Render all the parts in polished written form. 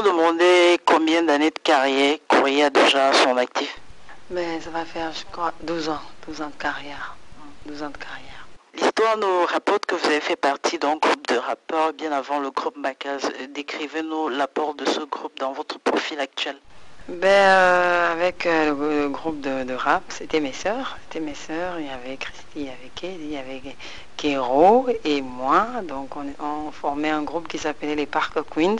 nous demander combien d'années de carrière Courrier a déjà à son actif? Mais ça va faire, je crois, 12 ans. 12 ans de carrière. 12 ans de carrière. L'histoire nous rapporte que vous avez fait partie d'un groupe de rappeurs bien avant le groupe Macaz. Décrivez-nous l'apport de ce groupe dans votre profil actuel. Avec le groupe de rap, c'était mes sœurs. C'était mes sœurs. Il y avait Christy, il y avait Kelly, il y avait Kero et moi. Donc on formait un groupe qui s'appelait les Park Queens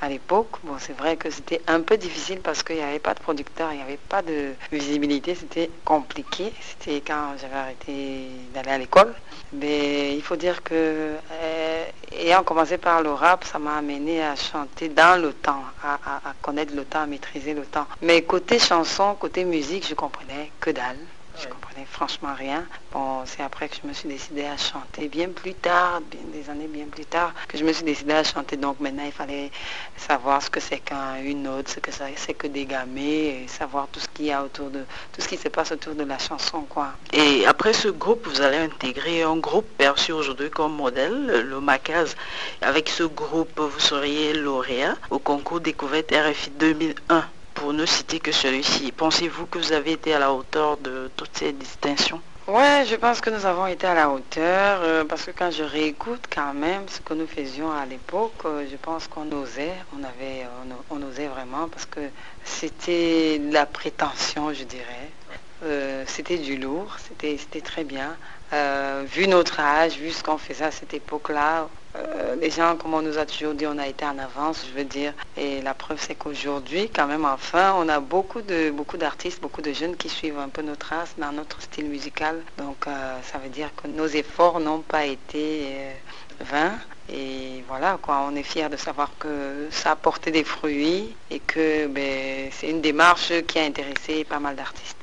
à l'époque. Bon, c'est vrai que c'était un peu difficile parce qu'il n'y avait pas de producteur, il n'y avait pas de visibilité. C'était compliqué. C'était quand j'avais arrêté d'aller à l'école. Mais il faut dire que ayant commencé par le rap, ça m'a amené à chanter dans le temps, à connaître le temps, à maîtriser le temps. Mais côté chanson, côté musique, je comprenais que dalle. Je comprenais franchement rien. Bon, c'est après que je me suis décidée à chanter. Bien plus tard, des années bien plus tard, que je me suis décidée à chanter. Donc maintenant, il fallait savoir ce que c'est qu'une note, ce que c'est que dégamer, et savoir tout ce qu'il y a autour de, tout ce qui se passe autour de la chanson, quoi. Et après ce groupe, vous allez intégrer un groupe perçu aujourd'hui comme modèle, le Macaz. Avec ce groupe, vous seriez lauréat au concours Découverte RFI 2001, pour ne citer que celui-ci. Pensez-vous que vous avez été à la hauteur de toutes ces distinctions? Ouais, je pense que nous avons été à la hauteur parce que quand je réécoute quand même ce que nous faisions à l'époque, je pense qu'on osait, on osait vraiment parce que c'était de la prétention, je dirais. C'était du lourd, c'était très bien. Vu notre âge, vu ce qu'on faisait à cette époque-là, les gens, comme on nous a toujours dit, on a été en avance, je veux dire. Et la preuve, c'est qu'aujourd'hui, quand même, enfin, on a beaucoup d'artistes, beaucoup de jeunes qui suivent un peu notre traces dans notre style musical. Donc, ça veut dire que nos efforts n'ont pas été vains. Et voilà, quoi, on est fiers de savoir que ça a porté des fruits et que c'est une démarche qui a intéressé pas mal d'artistes.